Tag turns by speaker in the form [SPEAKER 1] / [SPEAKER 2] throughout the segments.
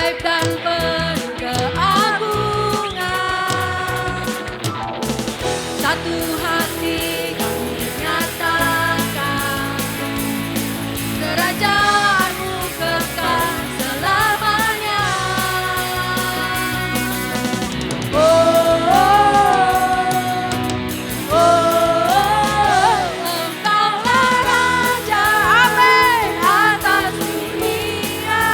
[SPEAKER 1] ajaib dan penuh keagungan. Satu hati kami nyatakan, kerajaan-Mu kekal selamanya. Engkaulah Raja, amin, atas dunia,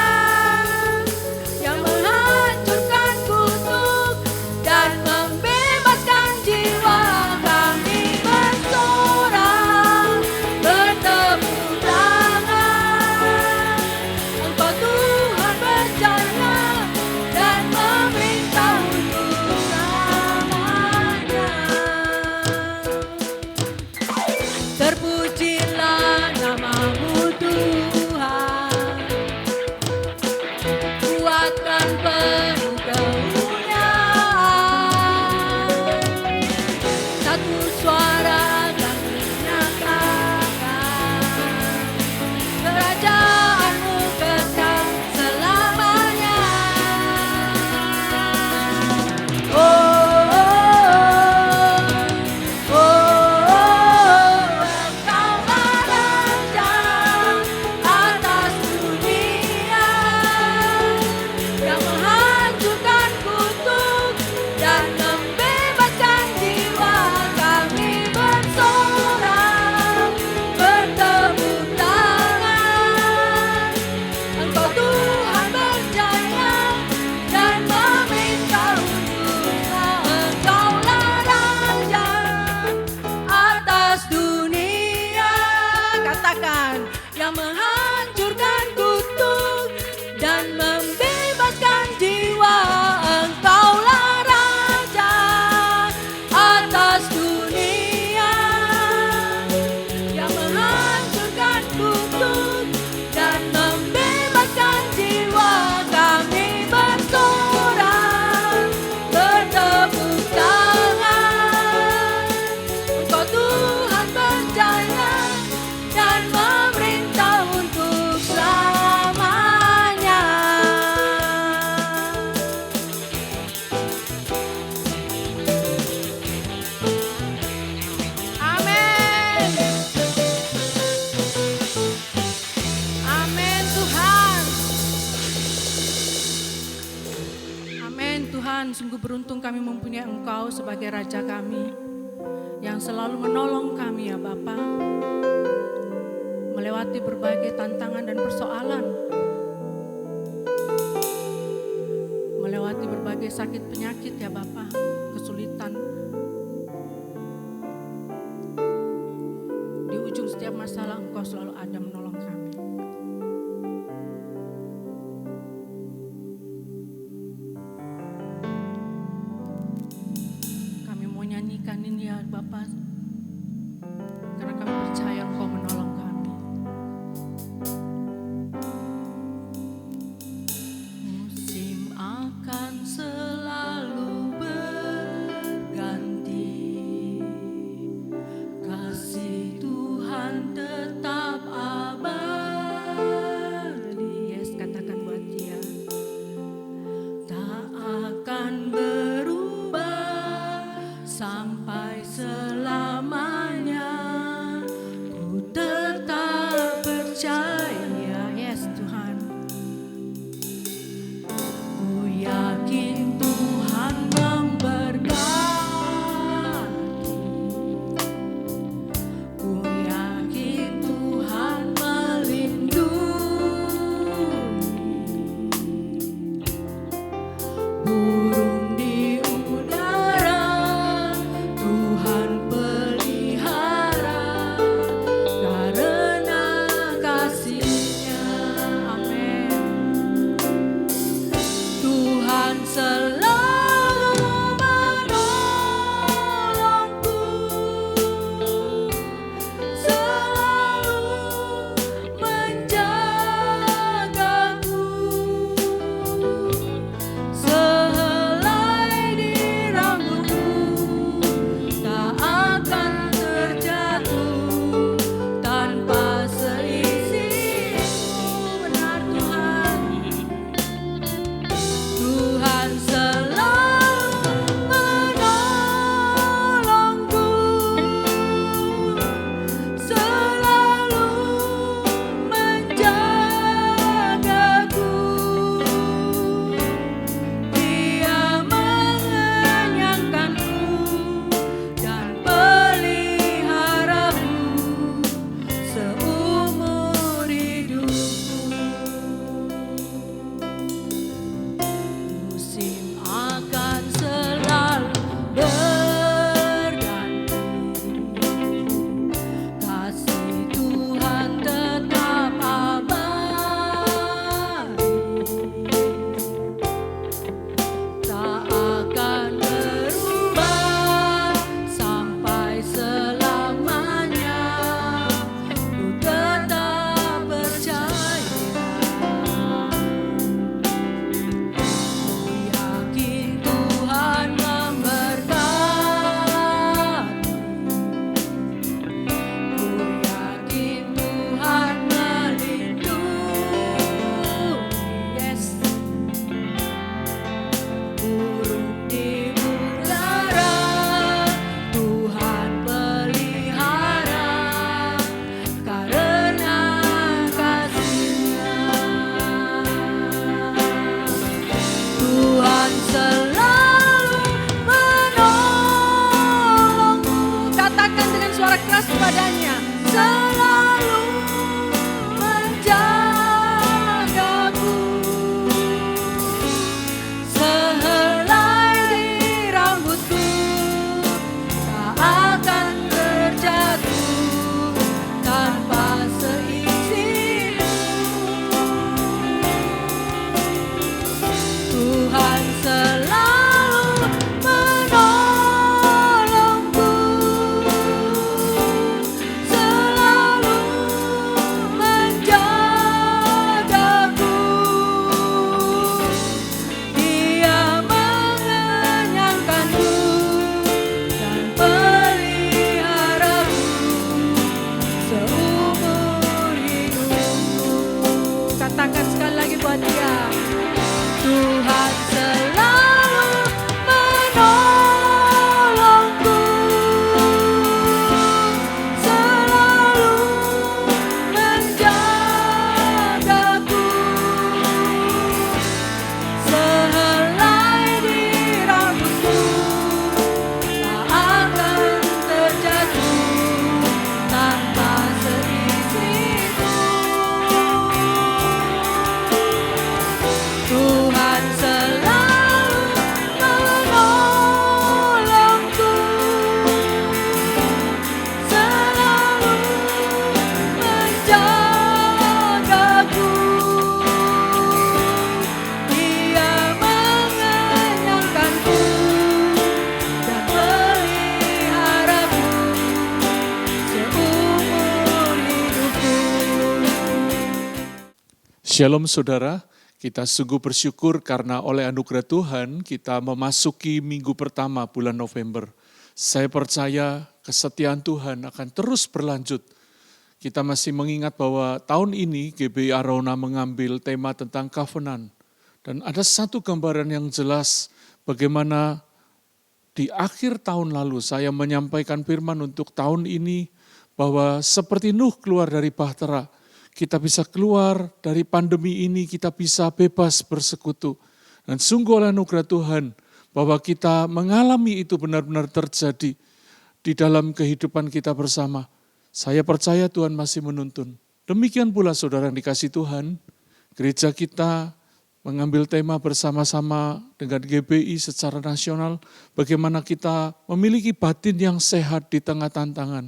[SPEAKER 1] yang menghancurkan kutuk dan membebaskan jiwa. Kami bersorak, bertepuk tangan. Engkau Tuhan berjaya dan memerintah untuk selamanya. Terpujilah nama-Mu Tuhan, kuatkan penuh kemuliaan. Satu suara kami nyatakan, kerajaan-Mu kekal selamanya. Engkaulah Raja atas dunia, yang menghancurkan kutuk dan membebaskan jiwa. Kami bersorak, bertepuk tangan. Engkau Tuhan berjaya dan memerintah untuk Engkaulah Raja atas dunia. Katakan, yang menghancurkan kutuk dan membebaskan jiwa. Engkaulah Raja atas dunia, yang menghancurkan kutuk dan membebaskan jiwa. Kami bersorak, bertepuk tangan. Engkau Tuhan berjaya dan memerintah untuk selamanya. Amin. Amin Tuhan. Amin Tuhan, sungguh beruntung kami mempunyai Engkau sebagai Raja kami, yang selalu menolong kami ya Bapa, melewati berbagai tantangan dan persoalan, melewati berbagai sakit penyakit ya Bapa, kesulitan. Di ujung setiap masalah Engkau selalu ada menolong kami. Kami mau nyanyikan ini ya Bapak, karena kami percaya Engkau menolong kami. Musim akan selalu berganti, kasih Tuhan tetap abadi. Yes, katakan buat dia. Tak akan berubah sampai selamanya. Ku tetap percaya, yes Tuhan. Ku yakin Tuhan memberkati. Ku yakin Tuhan melindungi. Burung di udara Tuhan pelihara karena kasih-Nya. Amin. Tuhan selalu menolongku, selalu menjagaku. Sehelai di rambutku tak akan terjatuh tanpa seizin-Mu. Benar Tuhan.
[SPEAKER 2] Shalom saudara, kita sungguh bersyukur karena oleh anugerah Tuhan kita memasuki minggu pertama bulan November. Saya percaya kesetiaan Tuhan akan terus berlanjut. Kita masih mengingat bahwa tahun ini GBI Arauna mengambil tema tentang covenant. Dan ada satu gambaran yang jelas bagaimana di akhir tahun lalu saya menyampaikan firman untuk tahun ini bahwa seperti Nuh keluar dari bahtera, kita bisa keluar dari pandemi ini, kita bisa bebas bersekutu. Dan sungguh oleh anugerah Tuhan bahwa kita mengalami itu benar-benar terjadi di dalam kehidupan kita bersama. Saya percaya Tuhan masih menuntun. Demikian pula saudara yang dikasih Tuhan, gereja kita mengambil tema bersama-sama dengan GBI secara nasional, bagaimana kita memiliki batin yang sehat di tengah tantangan.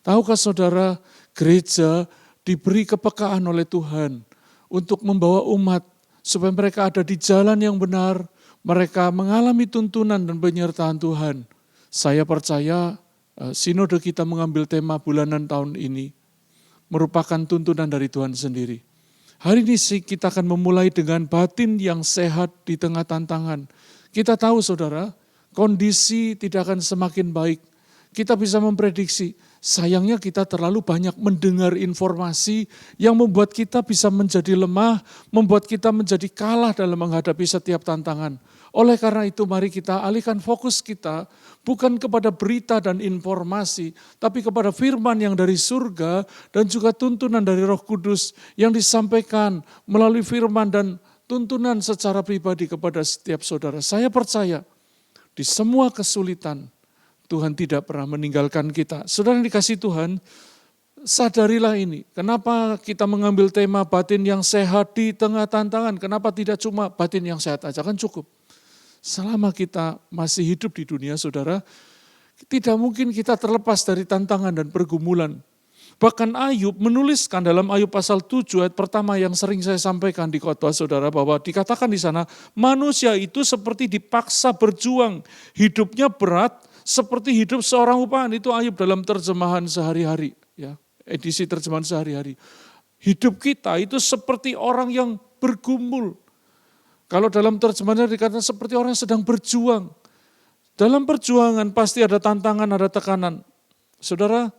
[SPEAKER 2] Tahukah saudara, gereja diberi kepekaan oleh Tuhan untuk membawa umat supaya mereka ada di jalan yang benar, mereka mengalami tuntunan dan penyertaan Tuhan. Saya percaya sinode kita mengambil tema bulanan tahun ini merupakan tuntunan dari Tuhan sendiri. Hari ini kita akan memulai dengan batin yang sehat di tengah tantangan. Kita tahu saudara, kondisi tidak akan semakin baik. Kita bisa memprediksi, sayangnya kita terlalu banyak mendengar informasi yang membuat kita bisa menjadi lemah, membuat kita menjadi kalah dalam menghadapi setiap tantangan. Oleh karena itu mari kita alihkan fokus kita bukan kepada berita dan informasi, tapi kepada firman yang dari surga dan juga tuntunan dari Roh Kudus yang disampaikan melalui firman dan tuntunan secara pribadi kepada setiap saudara. Saya percaya di semua kesulitan, Tuhan tidak pernah meninggalkan kita. Saudara yang dikasih Tuhan, sadarilah ini. Kenapa kita mengambil tema batin yang sehat di tengah tantangan? Kenapa tidak cuma batin yang sehat aja, kan cukup. Selama kita masih hidup di dunia, saudara, tidak mungkin kita terlepas dari tantangan dan pergumulan. Bahkan Ayub menuliskan dalam Ayub pasal 7 ayat pertama yang sering saya sampaikan di khotbah saudara, bahwa dikatakan di sana, manusia itu seperti dipaksa berjuang, hidupnya berat, seperti hidup seorang upahan. Itu Ayub dalam terjemahan sehari-hari, ya, edisi terjemahan sehari-hari. Hidup kita itu seperti orang yang bergumul. Kalau dalam terjemahannya dikatakan seperti orang yang sedang berjuang. Dalam perjuangan pasti ada tantangan, ada tekanan. Saudara,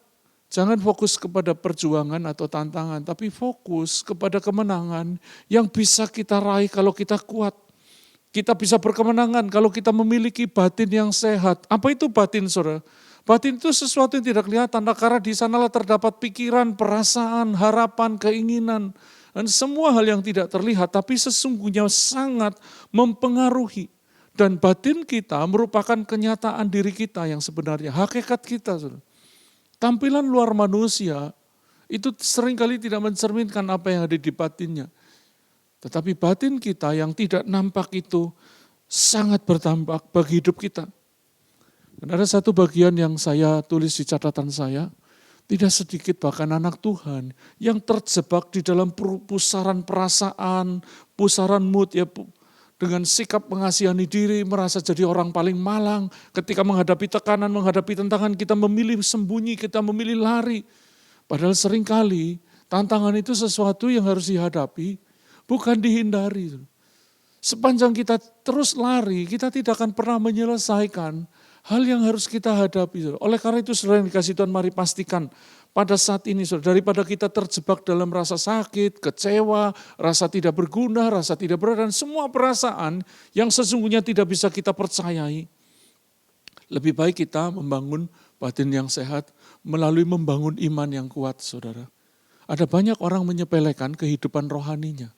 [SPEAKER 2] jangan fokus kepada perjuangan atau tantangan, tapi fokus kepada kemenangan yang bisa kita raih kalau kita kuat. Kita bisa berkemenangan kalau kita memiliki batin yang sehat. Apa itu batin, saudara? Batin itu sesuatu yang tidak kelihatan, karena di sanalah terdapat pikiran, perasaan, harapan, keinginan, dan semua hal yang tidak terlihat, tapi sesungguhnya sangat mempengaruhi. Dan batin kita merupakan kenyataan diri kita yang sebenarnya, hakikat kita, saudara. Tampilan luar manusia itu seringkali tidak mencerminkan apa yang ada di batinnya. Tetapi batin kita yang tidak nampak itu sangat berdampak bagi hidup kita. Dan ada satu bagian yang saya tulis di catatan saya, tidak sedikit bahkan anak Tuhan yang terjebak di dalam pusaran perasaan, pusaran mood, ya, dengan sikap mengasihani diri, merasa jadi orang paling malang. Ketika menghadapi tekanan, menghadapi tantangan, kita memilih sembunyi, kita memilih lari. Padahal seringkali tantangan itu sesuatu yang harus dihadapi, bukan dihindari. Sepanjang kita terus lari, kita tidak akan pernah menyelesaikan hal yang harus kita hadapi. Oleh karena itu saudara yang dikasih Tuhan, mari pastikan pada saat ini saudara, daripada kita terjebak dalam rasa sakit, kecewa, rasa tidak berguna, rasa tidak berada, dan semua perasaan yang sesungguhnya tidak bisa kita percayai. Lebih baik kita membangun batin yang sehat melalui membangun iman yang kuat, saudara. Ada banyak orang menyepelekan kehidupan rohaninya.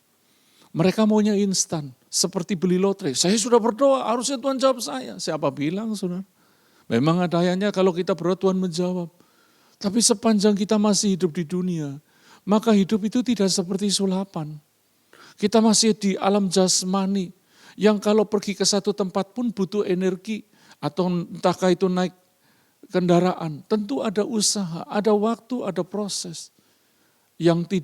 [SPEAKER 2] Mereka maunya instan, seperti beli lotre. Saya sudah berdoa, harusnya Tuhan jawab saya. Siapa bilang, saudara? Memang adanya kalau kita berdoa Tuhan menjawab. Tapi sepanjang kita masih hidup di dunia, maka hidup itu tidak seperti sulapan. Kita masih di alam jasmani, yang kalau pergi ke satu tempat pun butuh energi, atau entahkah itu naik kendaraan. Tentu ada usaha, ada waktu, ada proses. Yang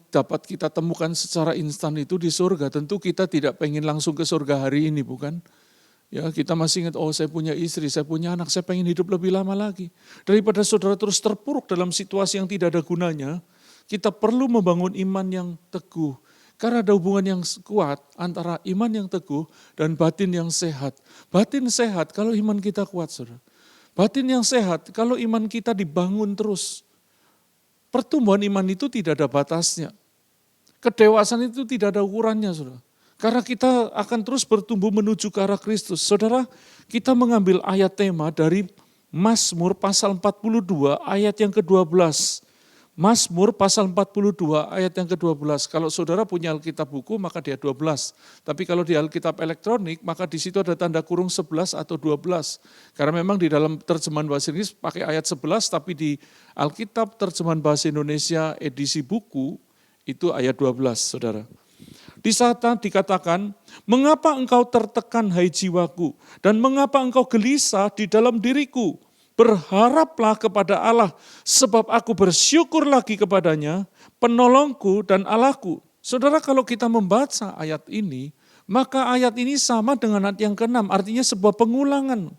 [SPEAKER 2] dapat kita temukan secara instan itu di surga. Tentu kita tidak pengen langsung ke surga hari ini, bukan? Ya, kita masih ingat, oh saya punya istri, saya punya anak, saya pengen hidup lebih lama lagi. Daripada saudara terus terpuruk dalam situasi yang tidak ada gunanya, kita perlu membangun iman yang teguh. Karena ada hubungan yang kuat antara iman yang teguh dan batin yang sehat. Batin sehat kalau iman kita kuat, saudara. Batin yang sehat kalau iman kita dibangun terus. Pertumbuhan iman itu tidak ada batasnya. Kedewasaan itu tidak ada ukurannya, saudara. Karena kita akan terus bertumbuh menuju ke arah Kristus. Saudara, kita mengambil ayat tema dari Mazmur pasal 42 ayat yang ke-12. Mazmur pasal 42 ayat yang ke-12. Kalau saudara punya Alkitab buku maka dia 12. Tapi kalau di Alkitab elektronik maka di situ ada tanda kurung 11 atau 12. Karena memang di dalam terjemahan bahasa Inggris pakai ayat 11 tapi di Alkitab terjemahan bahasa Indonesia edisi buku itu ayat 12, saudara. Di sana dikatakan, mengapa engkau tertekan hai jiwaku dan mengapa engkau gelisah di dalam diriku? Berharaplah kepada Allah, sebab aku bersyukur lagi kepadanya, penolongku dan Allahku. Saudara, kalau kita membaca ayat ini, maka ayat ini sama dengan ayat yang ke-6, artinya sebuah pengulangan.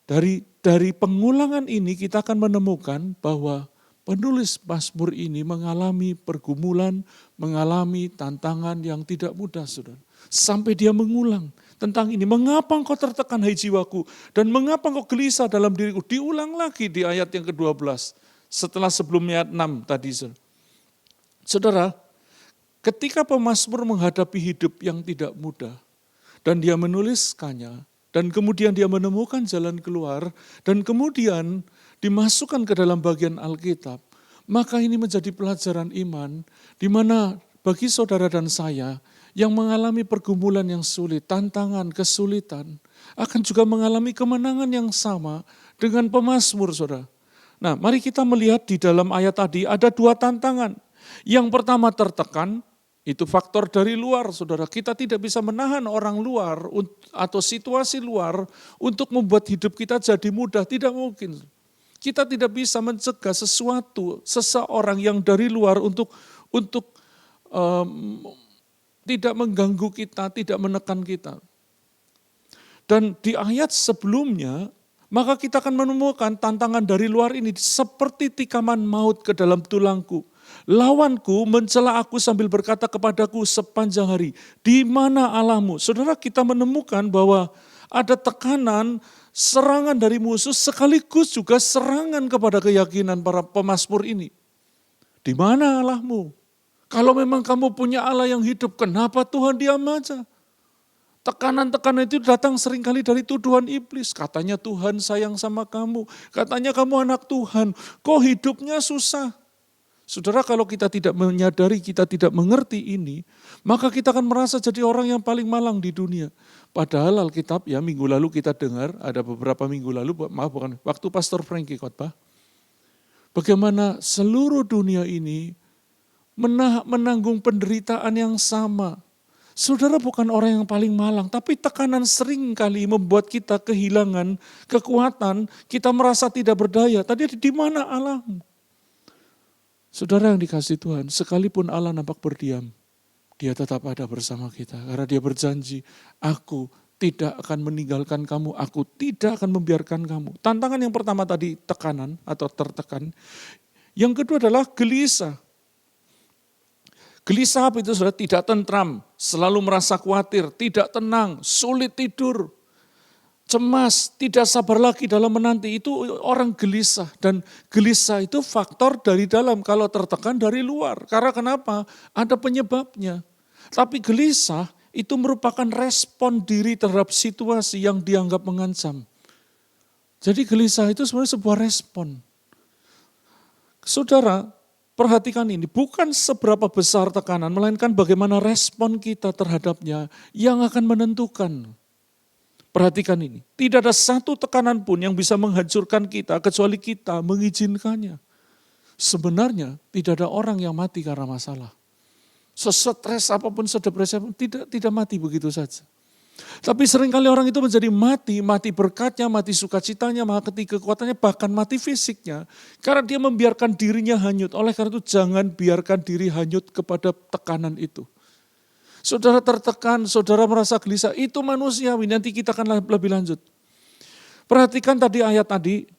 [SPEAKER 2] Dari pengulangan ini kita akan menemukan bahwa penulis Mazmur ini mengalami pergumulan, mengalami tantangan yang tidak mudah, saudara. Sampai dia mengulang tentang ini. Mengapa engkau tertekan hai jiwaku dan mengapa engkau gelisah dalam diriku. Diulang lagi di ayat yang ke-12. Setelah sebelumnya ayat 6 tadi. Saudara, ketika pemazmur menghadapi hidup yang tidak mudah dan dia menuliskannya dan kemudian dia menemukan jalan keluar dan kemudian dimasukkan ke dalam bagian Alkitab, maka ini menjadi pelajaran iman di mana bagi saudara dan saya yang mengalami pergumulan yang sulit, tantangan, kesulitan, akan juga mengalami kemenangan yang sama dengan pemazmur, saudara. Nah, mari kita melihat di dalam ayat tadi ada dua tantangan. Yang pertama tertekan, itu faktor dari luar, saudara. Kita tidak bisa menahan orang luar atau situasi luar untuk membuat hidup kita jadi mudah, tidak mungkin. Kita tidak bisa mencegah seseorang yang dari luar untuk tidak mengganggu kita, tidak menekan kita. Dan di ayat sebelumnya, maka kita akan menemukan tantangan dari luar ini seperti tikaman maut ke dalam tulangku. Lawanku mencela aku sambil berkata kepadaku sepanjang hari, di mana Allahmu? Saudara, kita menemukan bahwa ada tekanan, serangan dari musuh sekaligus juga serangan kepada keyakinan para pemazmur ini. Di mana Allahmu? Kalau memang kamu punya Allah yang hidup, kenapa Tuhan diam aja? Tekanan-tekanan itu datang seringkali dari tuduhan iblis. Katanya Tuhan sayang sama kamu, katanya kamu anak Tuhan, kok hidupnya susah? Saudara, kalau kita tidak menyadari, kita tidak mengerti ini, maka kita akan merasa jadi orang yang paling malang di dunia. Padahal Alkitab, ya minggu lalu kita dengar, ada beberapa minggu lalu, waktu Pastor Frankie khotbah, bagaimana seluruh dunia ini menanggung penderitaan yang sama. Saudara bukan orang yang paling malang, tapi tekanan sering kali membuat kita kehilangan kekuatan, kita merasa tidak berdaya. Tadi di mana Allahmu? Saudara yang dikasihi Tuhan, sekalipun Allah nampak berdiam, dia tetap ada bersama kita. Karena dia berjanji, aku tidak akan meninggalkan kamu, aku tidak akan membiarkan kamu. Tantangan yang pertama tadi tekanan atau tertekan. Yang kedua adalah gelisah. Gelisah apa itu, saudara? Tidak tentram, selalu merasa khawatir, tidak tenang, sulit tidur, cemas, tidak sabar lagi dalam menanti. Itu orang gelisah. Dan gelisah itu faktor dari dalam, kalau tertekan dari luar. Karena kenapa? Ada penyebabnya. Tapi gelisah itu merupakan respon diri terhadap situasi yang dianggap mengancam. Jadi gelisah itu sebenarnya sebuah respon. Saudara, perhatikan ini, bukan seberapa besar tekanan, melainkan bagaimana respon kita terhadapnya yang akan menentukan. Perhatikan ini, tidak ada satu tekanan pun yang bisa menghancurkan kita kecuali kita mengizinkannya. Sebenarnya tidak ada orang yang mati karena masalah. Sesetres apapun, sedepresi apapun, tidak mati begitu saja. Tapi seringkali orang itu menjadi mati berkatnya, mati sukacitanya, mati kekuatannya, bahkan mati fisiknya. Karena dia membiarkan dirinya hanyut. Oleh karena itu jangan biarkan diri hanyut kepada tekanan itu. Saudara tertekan, saudara merasa gelisah, itu manusiawi, nanti kita akan lebih lanjut. Perhatikan tadi ayat tadi,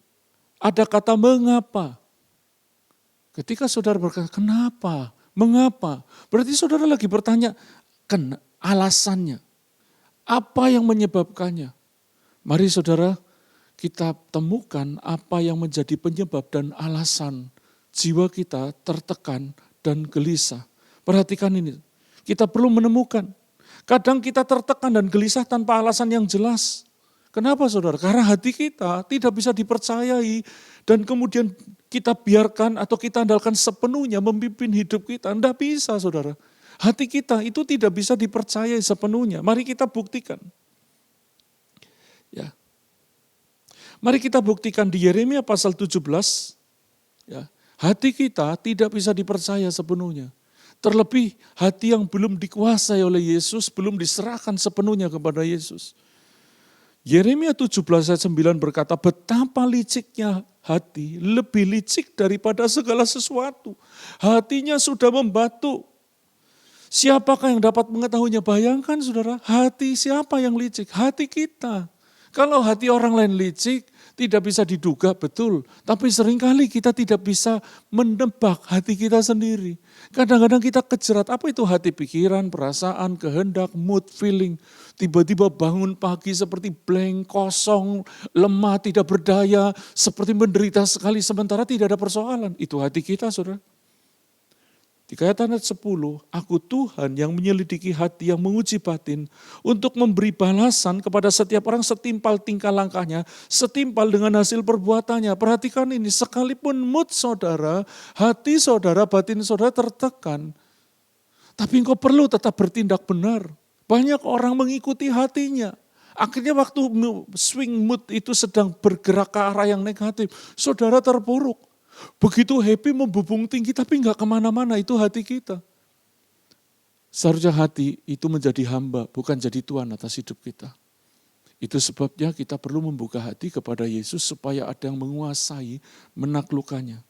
[SPEAKER 2] ada kata mengapa. Ketika saudara berkata, kenapa? Mengapa? Berarti saudara lagi bertanya, kan alasannya. Apa yang menyebabkannya? Mari saudara, kita temukan apa yang menjadi penyebab dan alasan jiwa kita tertekan dan gelisah. Perhatikan ini, kita perlu menemukan. Kadang kita tertekan dan gelisah tanpa alasan yang jelas. Kenapa saudara? Karena hati kita tidak bisa dipercayai dan kemudian kita biarkan atau kita andalkan sepenuhnya memimpin hidup kita. Tidak bisa saudara. Hati kita itu tidak bisa dipercayai sepenuhnya. Mari kita buktikan. Ya. Mari kita buktikan di Yeremia pasal 17. Ya. Hati kita tidak bisa dipercaya sepenuhnya. Terlebih hati yang belum dikuasai oleh Yesus, belum diserahkan sepenuhnya kepada Yesus. Yeremia 17 ayat 9 berkata, betapa liciknya hati, lebih licik daripada segala sesuatu. Hatinya sudah membatu. Siapakah yang dapat mengetahuinya? Bayangkan saudara, hati siapa yang licik? Hati kita. Kalau hati orang lain licik, tidak bisa diduga betul. Tapi seringkali kita tidak bisa menebak hati kita sendiri. Kadang-kadang kita kejerat, apa itu hati? Pikiran, perasaan, kehendak, mood, feeling. Tiba-tiba bangun pagi seperti blank, kosong, lemah, tidak berdaya. Seperti menderita sekali, sementara tidak ada persoalan. Itu hati kita saudara. Di ayat 10, aku Tuhan yang menyelidiki hati, yang menguji batin, untuk memberi balasan kepada setiap orang setimpal tingkah langkahnya, setimpal dengan hasil perbuatannya. Perhatikan ini, sekalipun mood saudara, hati saudara, batin saudara tertekan, tapi engkau perlu tetap bertindak benar. Banyak orang mengikuti hatinya. Akhirnya waktu swing mood itu sedang bergerak ke arah yang negatif, saudara terpuruk. Begitu happy membubung tinggi tapi enggak kemana-mana, itu hati kita. Seharusnya hati itu menjadi hamba, bukan jadi tuan atas hidup kita. Itu sebabnya kita perlu membuka hati kepada Yesus supaya ada yang menguasai, menaklukkannya.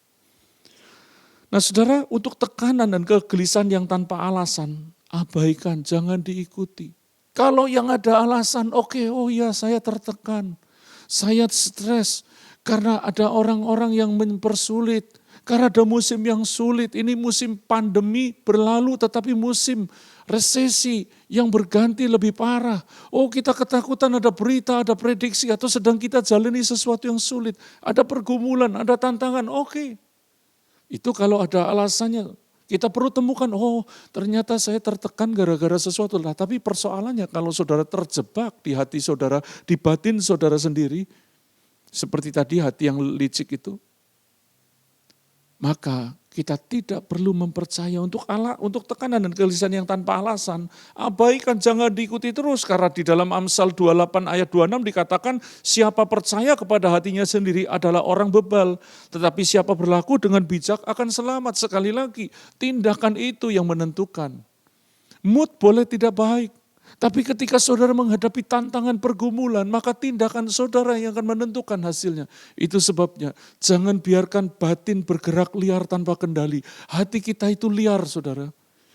[SPEAKER 2] Nah saudara, untuk tekanan dan kegelisahan yang tanpa alasan, abaikan, jangan diikuti. Kalau yang ada alasan, oke, oh ya saya tertekan, saya stres, karena ada orang-orang yang mempersulit, karena ada musim yang sulit, ini musim pandemi berlalu tetapi musim resesi yang berganti lebih parah. Oh kita ketakutan, ada berita, ada prediksi, atau sedang kita jalani sesuatu yang sulit, ada pergumulan, ada tantangan, oke. Itu kalau ada alasannya, kita perlu temukan, oh ternyata saya tertekan gara-gara sesuatu. Lah, tapi persoalannya kalau saudara terjebak di hati saudara, di batin saudara sendiri, seperti tadi hati yang licik itu, maka kita tidak perlu mempercaya untuk tekanan dan kegelisahan yang tanpa alasan. Abaikan, jangan diikuti terus. Karena di dalam Amsal 28 ayat 26 dikatakan, siapa percaya kepada hatinya sendiri adalah orang bebal. Tetapi siapa berlaku dengan bijak akan selamat. Sekali lagi, tindakan itu yang menentukan. Mood boleh tidak baik. Tapi ketika saudara menghadapi tantangan pergumulan, maka tindakan saudara yang akan menentukan hasilnya. Itu sebabnya jangan biarkan batin bergerak liar tanpa kendali. Hati kita itu liar saudara.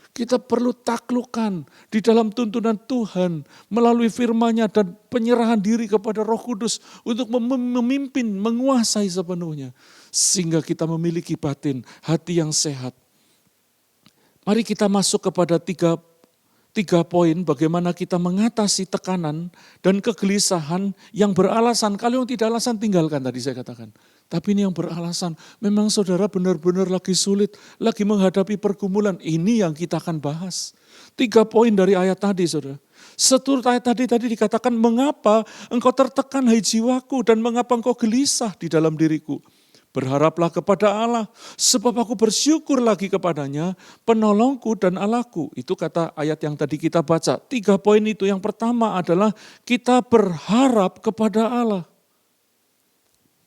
[SPEAKER 2] Kita perlu taklukkan di dalam tuntunan Tuhan melalui firman-Nya dan penyerahan diri kepada Roh Kudus untuk memimpin, menguasai sepenuhnya. Sehingga kita memiliki batin, hati yang sehat. Mari kita masuk kepada tiga poin bagaimana kita mengatasi tekanan dan kegelisahan yang beralasan. Kalau yang tidak alasan tinggalkan tadi saya katakan. Tapi ini yang beralasan, memang saudara benar-benar lagi sulit, lagi menghadapi pergumulan. Ini yang kita akan bahas. 3 poin dari ayat tadi saudara. Seturut ayat tadi dikatakan, mengapa engkau tertekan hai jiwaku dan mengapa engkau gelisah di dalam diriku. Berharaplah kepada Allah, sebab aku bersyukur lagi kepadanya, penolongku dan Allahku. Itu kata ayat yang tadi kita baca. 3 poin itu, yang pertama adalah kita berharap kepada Allah.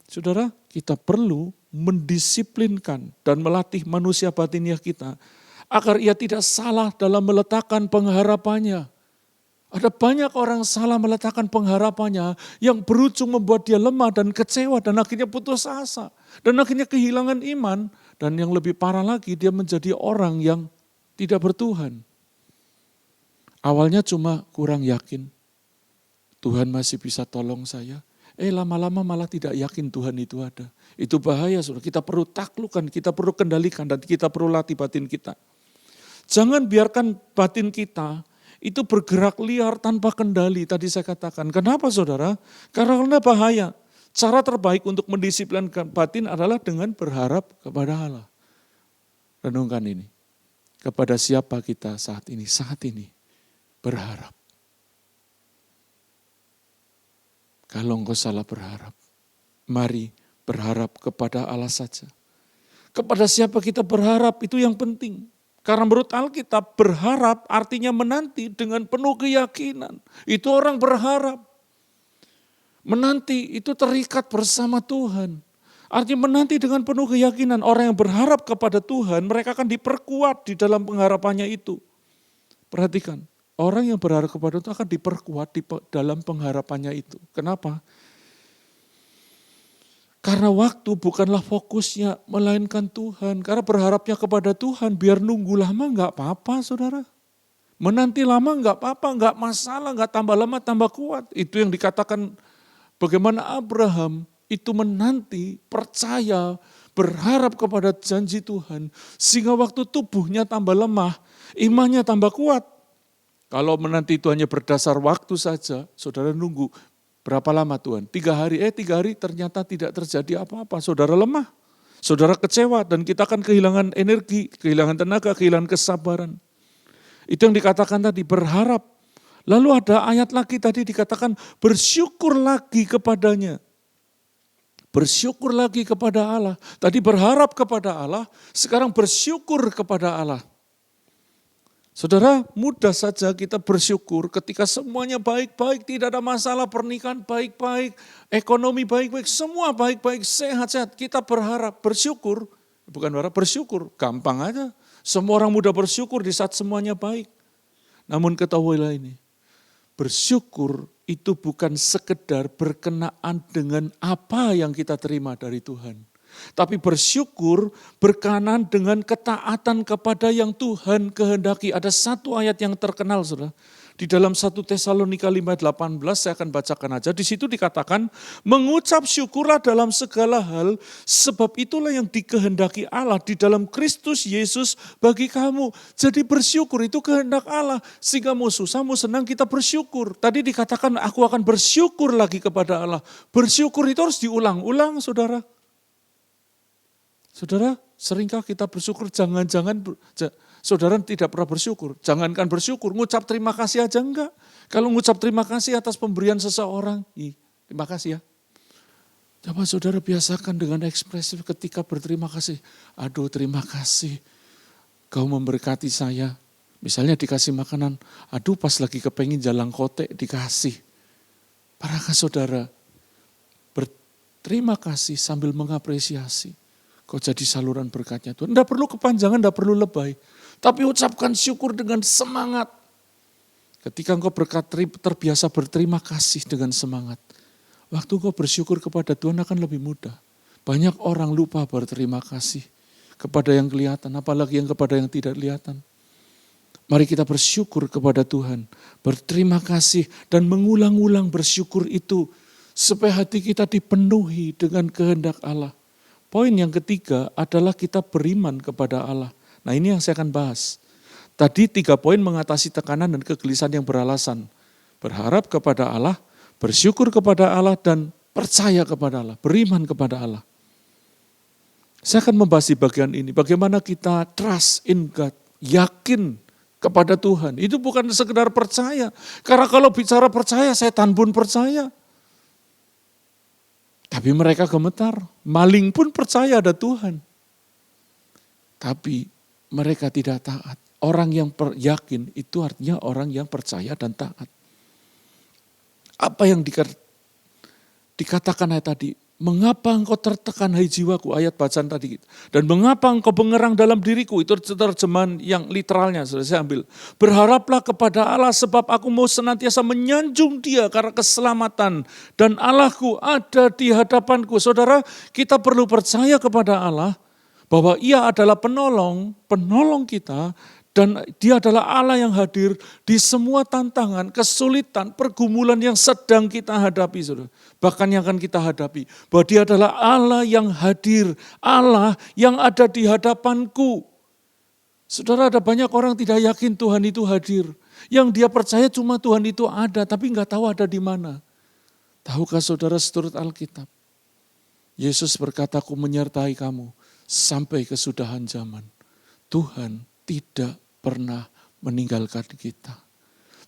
[SPEAKER 2] Saudara, kita perlu mendisiplinkan dan melatih manusia batiniah kita, agar ia tidak salah dalam meletakkan pengharapannya. Ada banyak orang salah meletakkan pengharapannya yang berujung membuat dia lemah dan kecewa dan akhirnya putus asa. Dan akhirnya kehilangan iman dan yang lebih parah lagi dia menjadi orang yang tidak bertuhan. Awalnya cuma kurang yakin, Tuhan masih bisa tolong saya. Lama-lama malah tidak yakin Tuhan itu ada. Itu bahaya saudara, kita perlu taklukkan, kita perlu kendalikan dan kita perlu latih batin kita. Jangan biarkan batin kita itu bergerak liar tanpa kendali. Tadi saya katakan, kenapa saudara? Karena bahaya. Cara terbaik untuk mendisiplinkan batin adalah dengan berharap kepada Allah. Renungkan ini. Kepada siapa kita saat ini? Saat ini berharap. Kalau engkau salah berharap, mari berharap kepada Allah saja. Kepada siapa kita berharap itu yang penting. Karena menurut Alkitab berharap artinya menanti dengan penuh keyakinan. Itu orang berharap. Menanti itu terikat bersama Tuhan. Artinya menanti dengan penuh keyakinan. Orang yang berharap kepada Tuhan mereka akan diperkuat di dalam pengharapannya itu. Perhatikan. Orang yang berharap kepada Tuhan akan diperkuat di dalam pengharapannya itu. Kenapa? Karena waktu bukanlah fokusnya, melainkan Tuhan. Karena berharapnya kepada Tuhan, biar nunggu lama enggak apa-apa saudara. Menanti lama enggak apa-apa, enggak masalah, enggak tambah lama, tambah kuat. Itu yang dikatakan bagaimana Abraham itu menanti, percaya, berharap kepada janji Tuhan. Sehingga waktu tubuhnya tambah lemah, imannya tambah kuat. Kalau menanti itu hanya berdasar waktu saja, saudara nunggu berapa lama Tuhan? 3 hari, 3 hari ternyata tidak terjadi apa-apa. Saudara lemah, saudara kecewa dan kita akan kehilangan energi, kehilangan tenaga, kehilangan kesabaran. Itu yang dikatakan tadi, berharap. Lalu ada ayat lagi tadi dikatakan bersyukur lagi kepadanya. Bersyukur lagi kepada Allah. Tadi berharap kepada Allah, sekarang bersyukur kepada Allah. Saudara, mudah saja kita bersyukur ketika semuanya baik-baik, tidak ada masalah, pernikahan baik-baik, ekonomi baik-baik, semua baik-baik, sehat-sehat. Kita berharap, bersyukur, bukan berharap, bersyukur, gampang aja. Semua orang mudah bersyukur di saat semuanya baik. Namun ketahuilah ini, bersyukur itu bukan sekedar berkenaan dengan apa yang kita terima dari Tuhan. Tapi bersyukur berkenaan dengan ketaatan kepada yang Tuhan kehendaki. Ada satu ayat yang terkenal saudara. Di dalam 1 Tesalonika 5:18 saya akan bacakan aja. Di situ dikatakan mengucap syukurlah dalam segala hal. Sebab itulah yang dikehendaki Allah di dalam Kristus Yesus bagi kamu. Jadi bersyukur itu kehendak Allah. Sehingga mau susah mau senang kita bersyukur. Tadi dikatakan aku akan bersyukur lagi kepada Allah. Bersyukur itu harus diulang-ulang saudara. Saudara, seringkah kita bersyukur, jangan-jangan saudara tidak pernah bersyukur. Jangankan bersyukur, ngucap terima kasih aja enggak. Kalau ngucap terima kasih atas pemberian seseorang, terima kasih ya. Coba saudara biasakan dengan ekspresif ketika berterima kasih. Aduh terima kasih, kau memberkati saya. Misalnya dikasih makanan, aduh pas lagi kepengin jalan kotek dikasih. Parakah saudara berterima kasih sambil mengapresiasi. Kau jadi saluran berkatnya Tuhan. Tidak perlu kepanjangan, tidak perlu lebay. Tapi ucapkan syukur dengan semangat. Ketika engkau terbiasa berterima kasih dengan semangat. Waktu engkau bersyukur kepada Tuhan akan lebih mudah. Banyak orang lupa berterima kasih. Kepada yang kelihatan, apalagi yang kepada yang tidak kelihatan. Mari kita bersyukur kepada Tuhan. Berterima kasih dan mengulang-ulang bersyukur itu. Supaya hati kita dipenuhi dengan kehendak Allah. Poin yang ketiga adalah kita beriman kepada Allah. Nah ini yang saya akan bahas. Tadi 3 poin mengatasi tekanan dan kegelisahan yang beralasan. Berharap kepada Allah, bersyukur kepada Allah, dan percaya kepada Allah. Beriman kepada Allah. Saya akan membahas di bagian ini. Bagaimana kita trust in God, yakin kepada Tuhan. Itu bukan sekedar percaya. Karena kalau bicara percaya, setan pun percaya. Tapi mereka gemetar, maling pun percaya ada Tuhan. Tapi mereka tidak taat. Orang yang yakin itu artinya orang yang percaya dan taat. Apa yang dikatakan ayat tadi? Mengapa engkau tertekan hai jiwaku, ayat bacaan tadi. Dan mengapa engkau bengerang dalam diriku, itu terjemahan yang literalnya, saya ambil. Berharaplah kepada Allah sebab aku mau senantiasa menyanjung dia karena keselamatan. Dan Allahku ada di hadapanku. Saudara, kita perlu percaya kepada Allah bahwa ia adalah penolong kita. Dan dia adalah Allah yang hadir di semua tantangan, kesulitan, pergumulan yang sedang kita hadapi. Saudara. Bahkan yang akan kita hadapi. Bahwa dia adalah Allah yang hadir, Allah yang ada di hadapanku. Saudara, ada banyak orang tidak yakin Tuhan itu hadir. Yang dia percaya cuma Tuhan itu ada, tapi nggak tahu ada di mana. Tahukah saudara seturut Alkitab? Yesus berkata, aku menyertai kamu sampai kesudahan zaman. Tuhan tidak pernah meninggalkan kita.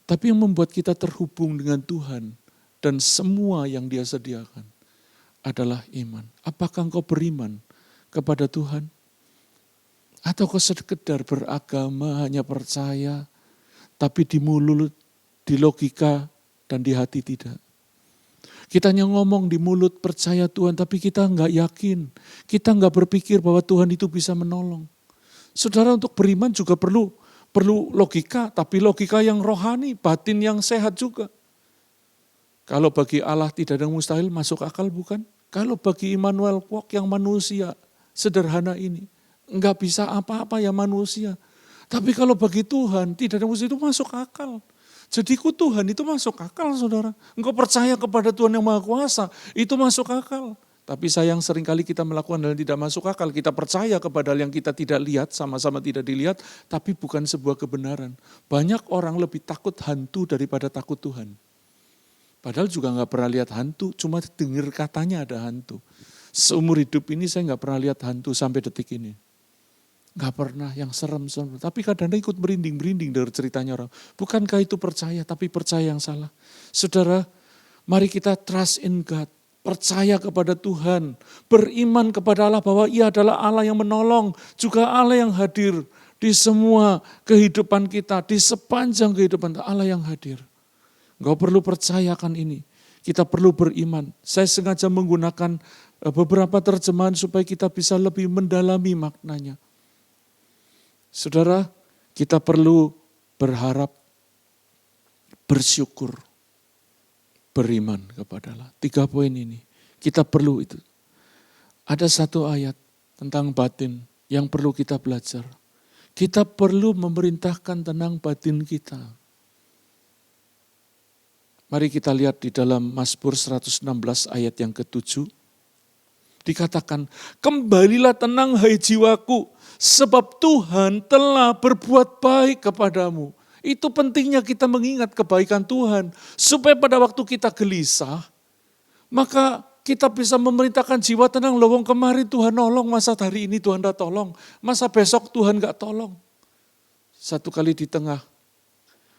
[SPEAKER 2] Tapi yang membuat kita terhubung dengan Tuhan dan semua yang Dia sediakan adalah iman. Apakah engkau beriman kepada Tuhan? Atau kau sekedar beragama hanya percaya, tapi di mulut, di logika, dan di hati tidak. Kita hanya ngomong di mulut percaya Tuhan, tapi kita enggak yakin. Kita enggak berpikir bahwa Tuhan itu bisa menolong. Saudara, untuk beriman juga perlu logika, tapi logika yang rohani, batin yang sehat juga. Kalau bagi Allah tidak ada yang mustahil, masuk akal bukan? Kalau bagi Immanuel Kwok yang manusia sederhana ini, enggak bisa apa-apa ya manusia. Tapi kalau bagi Tuhan tidak ada mustahil, itu masuk akal. Jadi Tuhan itu masuk akal, saudara. Engkau percaya kepada Tuhan yang Maha Kuasa, itu masuk akal. Tapi sayang seringkali kita melakukan hal yang tidak masuk akal. Kita percaya kepada hal yang kita tidak lihat, sama-sama tidak dilihat, tapi bukan sebuah kebenaran. Banyak orang lebih takut hantu daripada takut Tuhan. Padahal juga nggak pernah lihat hantu, cuma dengar katanya ada hantu. Seumur hidup ini saya nggak pernah lihat hantu sampai detik ini. Nggak pernah, yang serem. Tapi kadang-kadang ikut merinding-merinding dari ceritanya orang. Bukankah itu percaya, tapi percaya yang salah. Saudara, mari kita trust in God. Percaya kepada Tuhan. Beriman kepada Allah bahwa Ia adalah Allah yang menolong. Juga Allah yang hadir di semua kehidupan kita. Di sepanjang kehidupan Allah yang hadir. Engkau perlu percayakan ini. Kita perlu beriman. Saya sengaja menggunakan beberapa terjemahan supaya kita bisa lebih mendalami maknanya. Saudara, kita perlu berharap, bersyukur, beriman kepada Allah. 3 poin ini, kita perlu itu. Ada satu ayat tentang batin yang perlu kita belajar. Kita perlu memerintahkan tentang batin kita. Mari kita lihat di dalam Mazmur 116 ayat yang ke-7. Dikatakan, kembalilah tenang hai jiwaku, sebab Tuhan telah berbuat baik kepadamu. Itu pentingnya kita mengingat kebaikan Tuhan. Supaya pada waktu kita gelisah, maka kita bisa memerintahkan jiwa tenang. Lowong kemarin Tuhan nolong, masa hari ini Tuhan dah tolong. Masa besok Tuhan gak tolong. Satu kali di tengah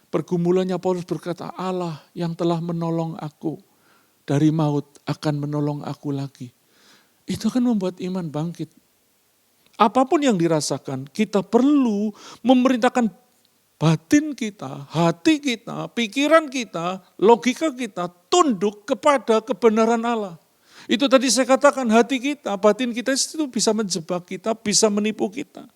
[SPEAKER 2] pergumulannya Paulus berkata, Allah yang telah menolong aku dari maut akan menolong aku lagi. Itu akan membuat iman bangkit. Apapun yang dirasakan, kita perlu memerintahkan batin kita, hati kita, pikiran kita, logika kita tunduk kepada kebenaran Allah. Itu tadi saya katakan hati kita, batin kita itu bisa menjebak kita, bisa menipu kita.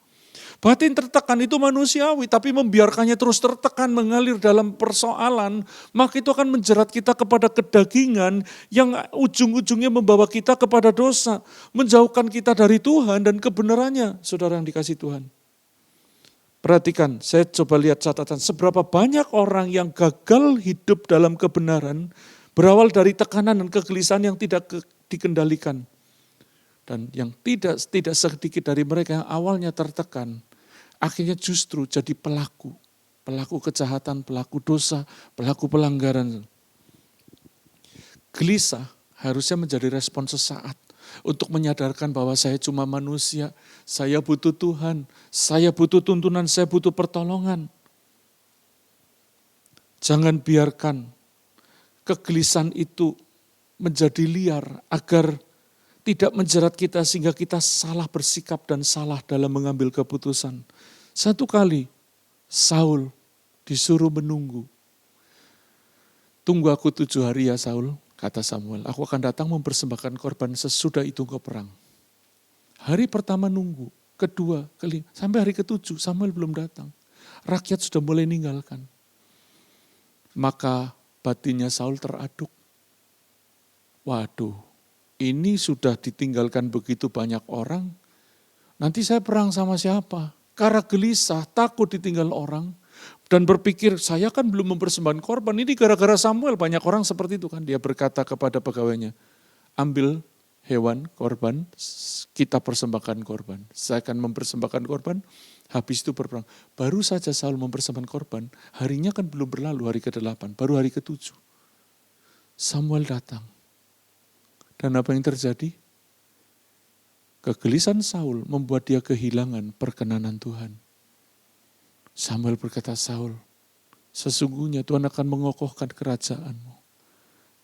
[SPEAKER 2] Batin tertekan itu manusiawi, tapi membiarkannya terus tertekan mengalir dalam persoalan, maka itu akan menjerat kita kepada kedagingan yang ujung-ujungnya membawa kita kepada dosa, menjauhkan kita dari Tuhan dan kebenarannya, saudara yang dikasihi Tuhan. Perhatikan, saya coba lihat catatan, seberapa banyak orang yang gagal hidup dalam kebenaran, berawal dari tekanan dan kegelisahan yang tidak dikendalikan. Dan yang tidak sedikit dari mereka yang awalnya tertekan, akhirnya justru jadi pelaku kejahatan, pelaku dosa, pelaku pelanggaran. Gelisah harusnya menjadi respon sesaat untuk menyadarkan bahwa saya cuma manusia, saya butuh Tuhan, saya butuh tuntunan, saya butuh pertolongan. Jangan biarkan kegelisahan itu menjadi liar agar tidak menjerat kita sehingga kita salah bersikap dan salah dalam mengambil keputusan. Satu kali Saul disuruh menunggu. Tunggu aku 7 hari ya Saul, kata Samuel. Aku akan datang mempersembahkan korban sesudah itu ke perang. Hari pertama nunggu, kedua, kelima, sampai hari ke-7 Samuel belum datang. Rakyat sudah mulai meninggalkan. Maka batinnya Saul teraduk. Waduh, ini sudah ditinggalkan begitu banyak orang. Nanti saya perang sama siapa? Karena gelisah, takut ditinggal orang. Dan berpikir, saya kan belum mempersembahkan korban. Ini gara-gara Samuel, banyak orang seperti itu kan. Dia berkata kepada pegawainya, ambil hewan korban, kita persembahkan korban. Saya akan mempersembahkan korban, Habis itu berperang. Baru saja Saul mempersembahkan korban, harinya kan belum berlalu, hari ke-8, baru hari ke-7. Samuel datang. Dan apa yang terjadi? Kegelisahan Saul membuat dia kehilangan perkenanan Tuhan. Samuel berkata, Saul, sesungguhnya Tuhan akan mengokohkan kerajaanmu.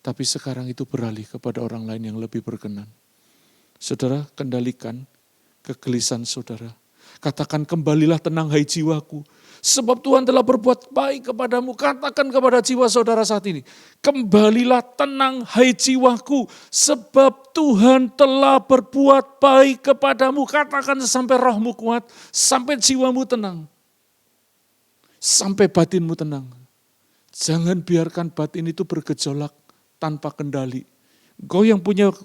[SPEAKER 2] Tapi sekarang itu beralih kepada orang lain yang lebih berkenan. Saudara, kendalikan kegelisahan saudara. Katakan, kembalilah tenang hai jiwaku. Sebab Tuhan telah berbuat baik kepadamu. Katakan kepada jiwa saudara saat ini. Kembalilah tenang hai jiwaku. Sebab Tuhan telah berbuat baik kepadamu. Katakan sampai rohmu kuat. Sampai jiwamu tenang. Sampai batinmu tenang. Jangan biarkan batin itu bergejolak tanpa kendali. Engkau yang punya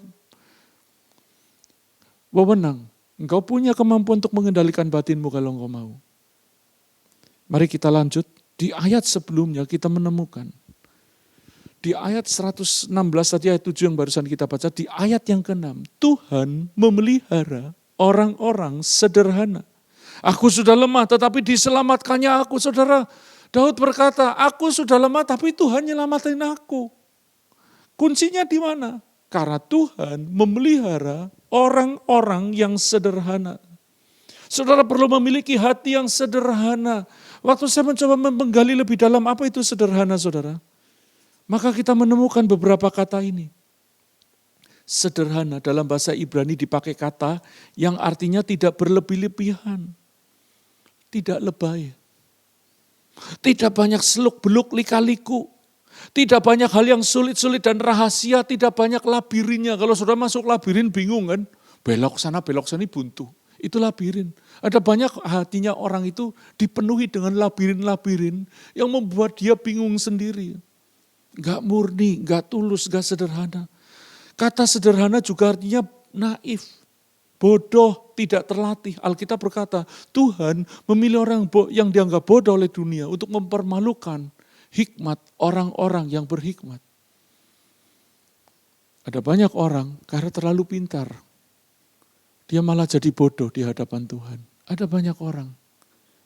[SPEAKER 2] wewenang. Engkau punya kemampuan untuk mengendalikan batinmu kalau engkau mau. Mari kita lanjut. Di ayat sebelumnya kita menemukan. Di ayat 116 tadi ayat 7 yang barusan kita baca. Di ayat yang ke-6. Tuhan memelihara orang-orang sederhana. Aku sudah lemah tetapi diselamatkannya aku. Saudara, Daud berkata, aku sudah lemah tapi Tuhan nyelamatin aku. Kuncinya di mana? Karena Tuhan memelihara orang-orang yang sederhana. Saudara perlu memiliki hati yang sederhana. Waktu saya mencoba menggali lebih dalam apa itu sederhana, saudara. Maka kita menemukan beberapa kata ini. Sederhana dalam bahasa Ibrani dipakai kata yang artinya tidak berlebih-lebihan. Tidak lebay. Tidak banyak seluk-beluk lika-liku. Tidak banyak hal yang sulit-sulit dan rahasia, tidak banyak labirinnya. Kalau sudah masuk labirin bingung kan, belok sana buntu. Itu labirin. Ada banyak hatinya orang itu dipenuhi dengan labirin-labirin yang membuat dia bingung sendiri. Gak murni, gak tulus, gak sederhana. Kata sederhana juga artinya naif, bodoh, tidak terlatih. Alkitab berkata, Tuhan memilih orang yang dianggap bodoh oleh dunia untuk mempermalukan hikmat orang-orang yang berhikmat. Ada banyak orang karena terlalu pintar, dia malah jadi bodoh di hadapan Tuhan. Ada banyak orang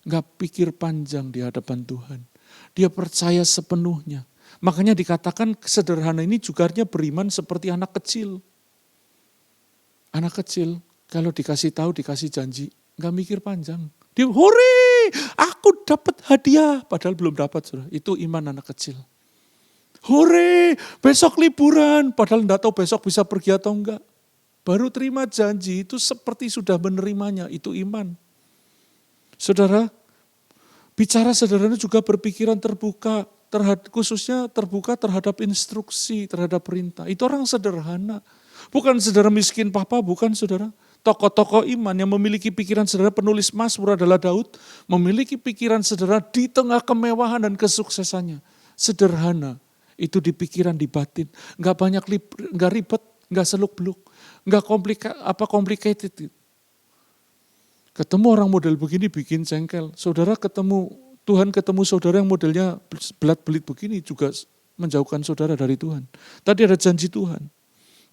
[SPEAKER 2] gak pikir panjang di hadapan Tuhan. Dia percaya sepenuhnya. Makanya dikatakan sederhana ini juga artinya beriman seperti anak kecil. Anak kecil kalau dikasih tahu, dikasih janji, gak mikir panjang. Dia, hore, aku dapat hadiah. Padahal belum dapat, saudara. Itu iman anak kecil. Hore, besok liburan. Padahal enggak tahu besok bisa pergi atau enggak. Baru terima janji, itu seperti sudah menerimanya. Itu iman. Saudara, bicara sederhana juga berpikiran terbuka. Khususnya terbuka terhadap instruksi, terhadap perintah. Itu orang sederhana. Bukan saudara miskin papa, bukan saudara. Tokoh-tokoh iman yang memiliki pikiran sederhana, penulis Mazmur adalah Daud, memiliki pikiran sederhana di tengah kemewahan dan kesuksesannya. Sederhana, itu di pikiran, di batin. Enggak banyak, enggak ribet, enggak seluk-beluk, enggak complicated. Ketemu orang model begini bikin jengkel. Saudara Tuhan ketemu saudara yang modelnya belat-belit begini juga menjauhkan saudara dari Tuhan. Tadi ada janji Tuhan.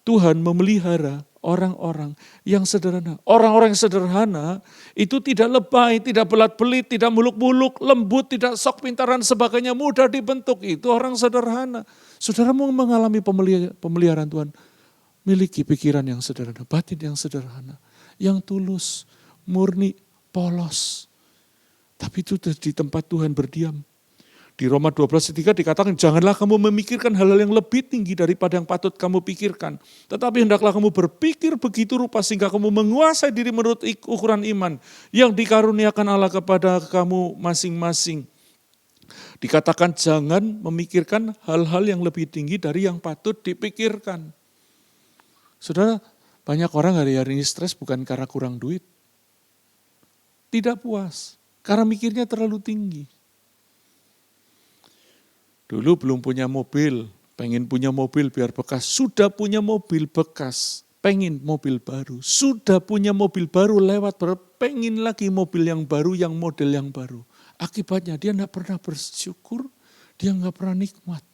[SPEAKER 2] Tuhan memelihara orang-orang yang sederhana. Orang-orang yang sederhana itu tidak lebay, tidak belat-belit, tidak muluk-muluk, lembut, tidak sok pintaran sebagainya, mudah dibentuk. Itu orang sederhana. Saudara mau mengalami pemeliharaan Tuhan, miliki pikiran yang sederhana, batin yang sederhana, yang tulus, murni, polos. Tapi itu di tempat Tuhan berdiam. Di Roma 12:3 dikatakan, janganlah kamu memikirkan hal-hal yang lebih tinggi daripada yang patut kamu pikirkan. Tetapi hendaklah kamu berpikir begitu rupa sehingga kamu menguasai diri menurut ukuran iman yang dikaruniakan Allah kepada kamu masing-masing. Dikatakan jangan memikirkan hal-hal yang lebih tinggi dari yang patut dipikirkan. Saudara, banyak orang hari-hari ini stres bukan karena kurang duit. Tidak puas, karena mikirnya terlalu tinggi. Dulu belum punya mobil, pengen punya mobil biar bekas. Sudah punya mobil bekas, pengen mobil baru. Sudah punya mobil baru lewat, pengen lagi mobil yang baru, yang model yang baru. Akibatnya dia tidak pernah bersyukur, dia nggak pernah nikmat.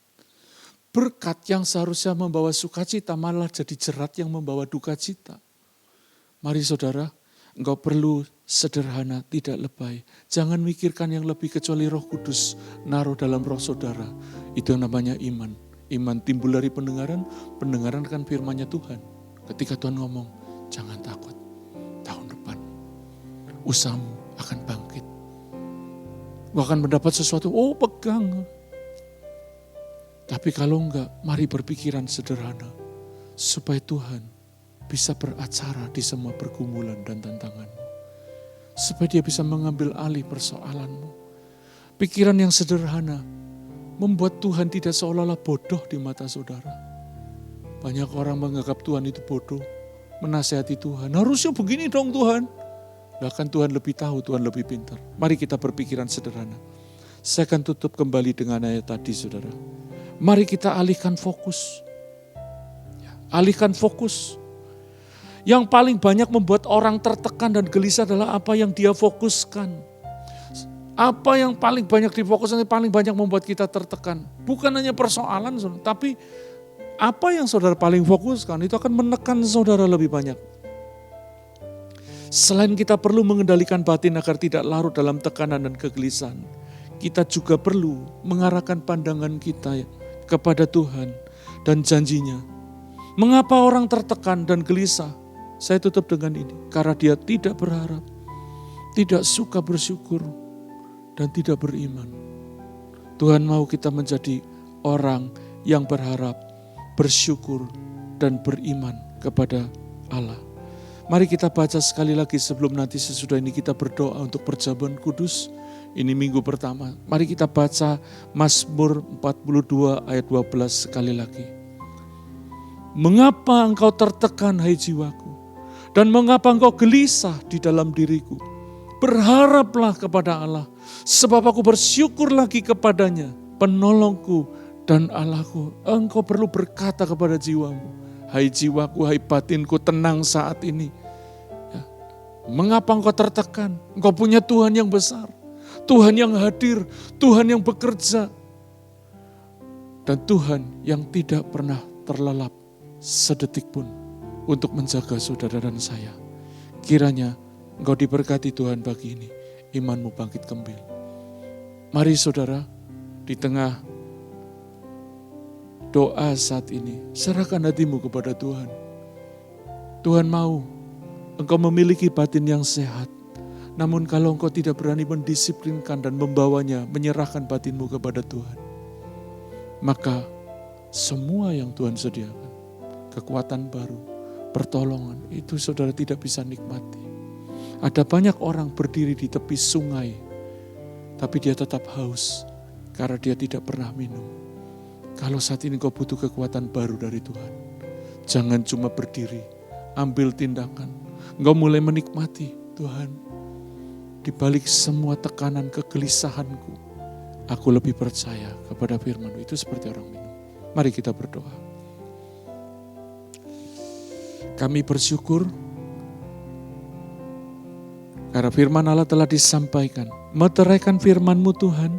[SPEAKER 2] Berkat yang seharusnya membawa sukacita malah jadi jerat yang membawa duka cita. Mari saudara, Engkau perlu sederhana, tidak lebay. Jangan mikirkan yang lebih kecuali Roh Kudus naruh dalam roh saudara. Itu yang namanya iman. Iman timbul dari pendengaran, pendengaran kan firman-Nya Tuhan. Ketika Tuhan ngomong, jangan takut. Tahun depan usahamu akan bangkit. Engkau akan mendapat sesuatu, oh pegang. Tapi kalau enggak, mari berpikiran sederhana. Supaya Tuhan bisa beracara di semua pergumulan dan tantanganmu. Supaya dia bisa mengambil alih persoalanmu. Pikiran yang sederhana membuat Tuhan tidak seolah-olah bodoh di mata saudara. Banyak orang menganggap Tuhan itu bodoh, menasihati Tuhan. Harusnya begini dong Tuhan. Bahkan Tuhan lebih tahu, Tuhan lebih pintar. Mari kita berpikiran sederhana. Saya akan tutup kembali dengan ayat tadi saudara. Mari kita alihkan fokus. Alihkan fokus. Yang paling banyak membuat orang tertekan dan gelisah adalah apa yang dia fokuskan. Apa yang paling banyak difokuskan, yang paling banyak membuat kita tertekan. Bukan hanya persoalan, tapi apa yang saudara paling fokuskan itu akan menekan saudara lebih banyak. Selain kita perlu mengendalikan batin agar tidak larut dalam tekanan dan kegelisahan, kita juga perlu mengarahkan pandangan kita kepada Tuhan dan janji-Nya. Mengapa orang tertekan dan gelisah? Saya tutup dengan ini. Karena dia tidak berharap, tidak suka bersyukur, dan tidak beriman. Tuhan mau kita menjadi orang yang berharap, bersyukur, dan beriman kepada Allah. Mari kita baca sekali lagi sebelum nanti sesudah ini kita berdoa untuk perjamuan kudus. Ini minggu pertama. Mari kita baca Mazmur 42 ayat 12 sekali lagi. Mengapa engkau tertekan hai jiwaku? Dan mengapa engkau gelisah di dalam diriku? Berharaplah kepada Allah, sebab aku bersyukur lagi kepadanya, penolongku dan Allahku. Engkau perlu berkata kepada jiwamu, hai jiwaku, hai batinku, tenang saat ini. Ya. Mengapa engkau tertekan? Engkau punya Tuhan yang besar, Tuhan yang hadir, Tuhan yang bekerja, dan Tuhan yang tidak pernah terlelap sedetik pun untuk menjaga saudara dan saya. Kiranya engkau diberkati Tuhan pagi ini, imanmu bangkit kembali. Mari saudara, di tengah doa saat ini, serahkan hatimu kepada Tuhan. Tuhan mau engkau memiliki batin yang sehat. Namun kalau engkau tidak berani mendisiplinkan dan membawanya, menyerahkan batinmu kepada Tuhan, maka semua yang Tuhan sediakan, kekuatan baru, pertolongan, itu saudara tidak bisa nikmati. Ada banyak orang berdiri di tepi sungai, tapi dia tetap haus karena dia tidak pernah minum. Kalau saat ini kau butuh kekuatan baru dari Tuhan, jangan cuma berdiri, ambil tindakan. Engkau mulai menikmati, Tuhan, di balik semua tekanan kegelisahanku, aku lebih percaya kepada firman-Mu. Itu seperti orang minum. Mari kita berdoa. Kami bersyukur karena firman Allah telah disampaikan. Meteraikan firman-Mu Tuhan,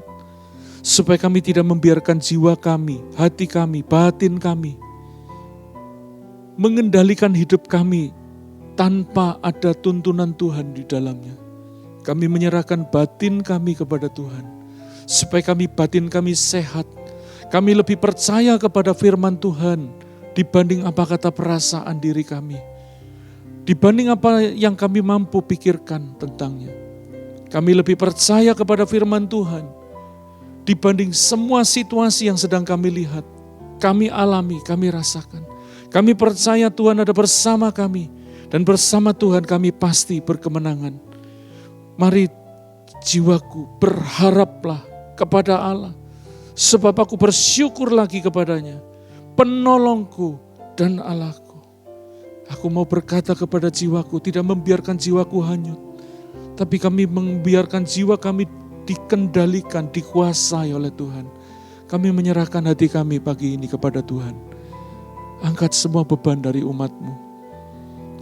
[SPEAKER 2] supaya kami tidak membiarkan jiwa kami, hati kami, batin kami, mengendalikan hidup kami tanpa ada tuntunan Tuhan di dalamnya. Kami menyerahkan batin kami kepada Tuhan, supaya batin kami sehat. Kami lebih percaya kepada firman Tuhan dibanding apa kata perasaan diri kami, dibanding apa yang kami mampu pikirkan tentangnya. Kami lebih percaya kepada firman Tuhan dibanding semua situasi yang sedang kami lihat, kami alami, kami rasakan. Kami percaya Tuhan ada bersama kami, dan bersama Tuhan kami pasti berkemenangan. Mari jiwaku berharaplah kepada Allah, sebab aku bersyukur lagi kepadanya, penolongku dan Allahku. Aku mau berkata kepada jiwaku, tidak membiarkan jiwaku hanyut, tapi kami membiarkan jiwa kami dikendalikan, dikuasai oleh Tuhan. Kami menyerahkan hati kami pagi ini kepada Tuhan. Angkat semua beban dari umat-Mu.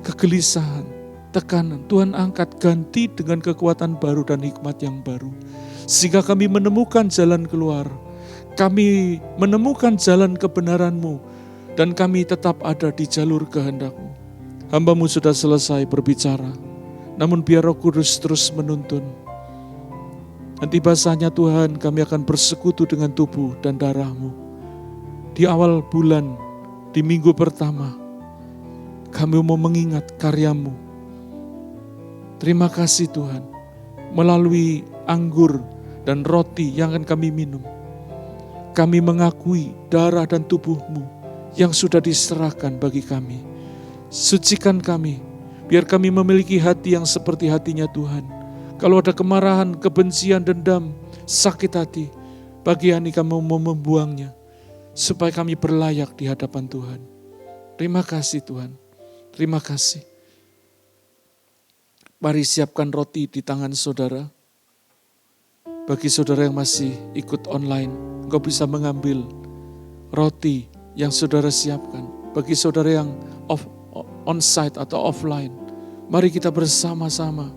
[SPEAKER 2] Kegelisahan, tekanan, Tuhan angkat, ganti dengan kekuatan baru dan hikmat yang baru. Sehingga kami menemukan jalan keluar. Kami menemukan jalan kebenaran-Mu. Dan kami tetap ada di jalur kehendak-Mu. Hamba-Mu sudah selesai berbicara. Namun biar Roh Kudus terus menuntun. Nanti bahasanya Tuhan, kami akan bersekutu dengan tubuh dan darah-Mu. Di awal bulan, di minggu pertama, kami mau mengingat karya-Mu. Terima kasih Tuhan, melalui anggur dan roti yang akan kami minum. Kami mengakui darah dan tubuh-Mu yang sudah diserahkan bagi kami. Sucikan kami, biar kami memiliki hati yang seperti hatinya Tuhan. Kalau ada kemarahan, kebencian, dendam, sakit hati, pagi hari kami mau membuangnya, supaya kami berlayak di hadapan Tuhan. Terima kasih Tuhan, terima kasih. Mari siapkan roti di tangan saudara. Bagi saudara yang masih ikut online, engkau bisa mengambil roti yang saudara siapkan. Bagi saudara yang on-site atau offline, mari kita bersama-sama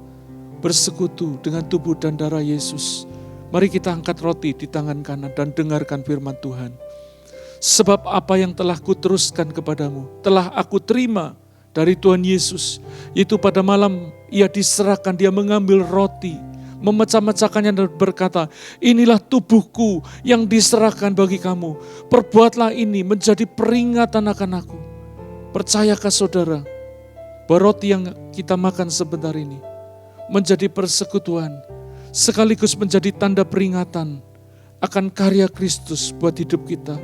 [SPEAKER 2] bersekutu dengan tubuh dan darah Yesus. Mari kita angkat roti di tangan kanan dan dengarkan firman Tuhan. Sebab apa yang telah kuteruskan kepadamu, telah aku terima dari Tuhan Yesus. Yaitu pada malam ia diserahkan, dia mengambil roti, memecah-mecahkannya dan berkata, inilah tubuhku yang diserahkan bagi kamu. Perbuatlah ini menjadi peringatan akan aku. Percayakah saudara, bahwa roti yang kita makan sebentar ini menjadi persekutuan, sekaligus menjadi tanda peringatan akan karya Kristus buat hidup kita.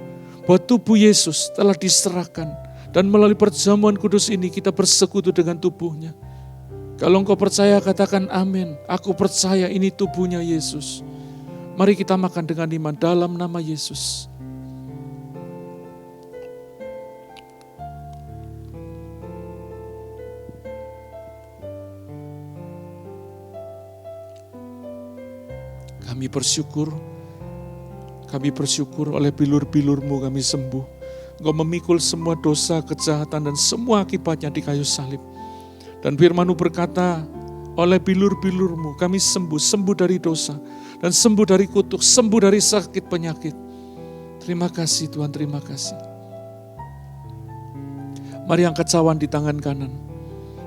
[SPEAKER 2] Bahwa tubuh Yesus telah diserahkan, dan melalui perjamuan kudus ini kita bersekutu dengan tubuhnya. Kalau engkau percaya, katakan amin. Aku percaya ini tubuhnya Yesus. Mari kita makan dengan iman dalam nama Yesus. Kami bersyukur oleh bilur-bilur-Mu kami sembuh. Engkau memikul semua dosa, kejahatan dan semua akibatnya di kayu salib. Dan firman-Mu berkata, oleh bilur-bilur-Mu kami sembuh dari dosa dan sembuh dari kutuk, sembuh dari sakit penyakit. Terima kasih Tuhan, terima kasih. Mari angkat cawan di tangan kanan.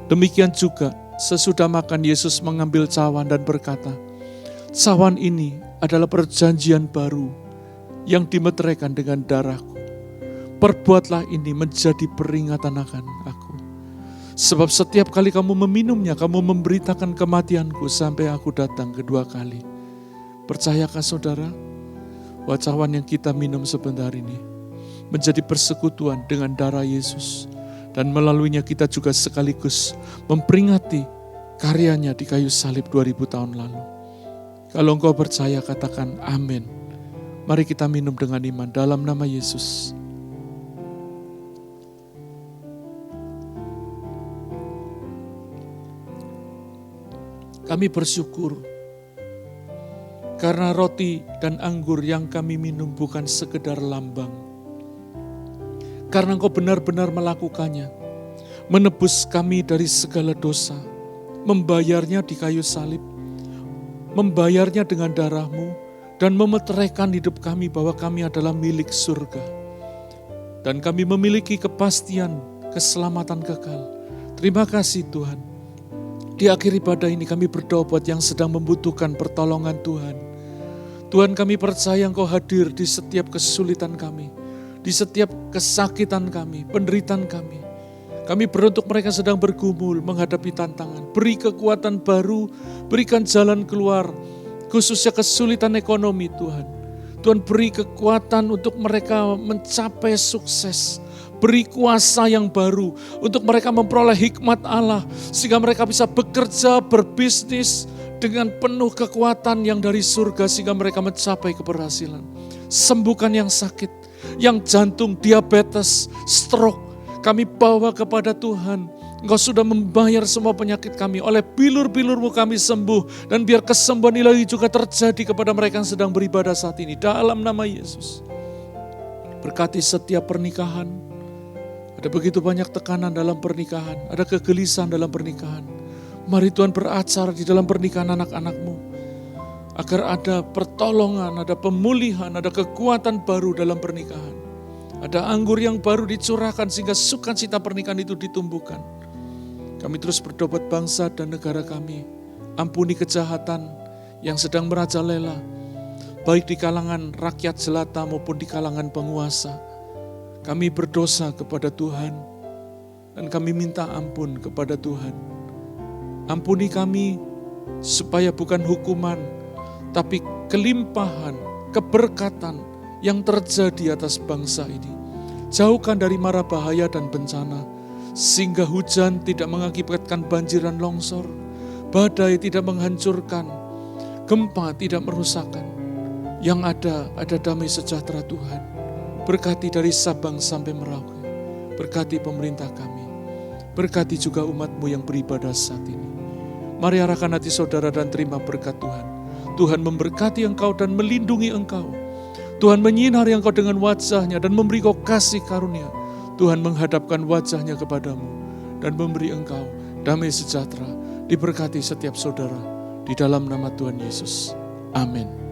[SPEAKER 2] Demikian juga sesudah makan Yesus mengambil cawan dan berkata, cawan ini adalah perjanjian baru yang dimeteraikan dengan darahku. Perbuatlah ini menjadi peringatan akan aku. Sebab setiap kali kamu meminumnya, kamu memberitakan kematianku sampai aku datang kedua kali. Percayakah saudara, bahwa cawan yang kita minum sebentar ini menjadi persekutuan dengan darah Yesus. Dan melaluinya kita juga sekaligus memperingati karyanya di kayu salib 2000 tahun lalu. Kalau engkau percaya, katakan amin. Mari kita minum dengan iman dalam nama Yesus. Kami bersyukur karena roti dan anggur yang kami minum bukan sekedar lambang. Karena Engkau benar-benar melakukannya, menebus kami dari segala dosa, membayarnya di kayu salib, membayarnya dengan darah-Mu, dan memeteraikan hidup kami bahwa kami adalah milik surga. Dan kami memiliki kepastian keselamatan kekal. Terima kasih Tuhan. Di akhir ibadah ini kami berdoa buat yang sedang membutuhkan pertolongan Tuhan. Tuhan, kami percaya Engkau hadir di setiap kesulitan kami, di setiap kesakitan kami, penderitaan kami. Kami beruntuk mereka sedang bergumul menghadapi tantangan. Beri kekuatan baru, berikan jalan keluar, khususnya kesulitan ekonomi Tuhan. Tuhan, beri kekuatan untuk mereka mencapai sukses. Beri kuasa yang baru untuk mereka memperoleh hikmat Allah, sehingga mereka bisa bekerja, berbisnis dengan penuh kekuatan yang dari surga, sehingga mereka mencapai keberhasilan. Sembuhkan yang sakit, yang jantung, diabetes, stroke, kami bawa kepada Tuhan. Engkau sudah membayar semua penyakit kami. Oleh bilur-bilur-Mu kami sembuh. Dan biar kesembuhan ilahi juga terjadi kepada mereka yang sedang beribadah saat ini. Dalam nama Yesus. Berkati setiap pernikahan. Ada begitu banyak tekanan dalam pernikahan. Ada kegelisahan dalam pernikahan. Mari Tuhan beracara di dalam pernikahan anak-anak-Mu. Agar ada pertolongan, ada pemulihan, ada kekuatan baru dalam pernikahan. Ada anggur yang baru dicurahkan sehingga sukacita pernikahan itu ditumbuhkan. Kami terus berdoa buat bangsa dan negara kami. Ampuni kejahatan yang sedang merajalela, baik di kalangan rakyat jelata maupun di kalangan penguasa. Kami berdosa kepada Tuhan dan kami minta ampun kepada Tuhan. Ampuni kami supaya bukan hukuman, tapi kelimpahan, keberkatan yang terjadi atas bangsa ini. Jauhkan dari mara bahaya dan bencana, sehingga hujan tidak mengakibatkan banjir dan longsor, badai tidak menghancurkan, gempa tidak merusakkan. Yang ada damai sejahtera Tuhan. Berkati dari Sabang sampai Merauke. Berkati pemerintah kami. Berkati juga umat-Mu yang beribadah saat ini. Mari arahkan hati saudara dan terima berkat Tuhan. Tuhan memberkati engkau dan melindungi engkau. Tuhan menyinari engkau dengan wajah-Nya dan memberi kau kasih karunia. Tuhan menghadapkan wajah-Nya kepadamu dan memberi engkau damai sejahtera. Diberkati setiap saudara di dalam nama Tuhan Yesus. Amin.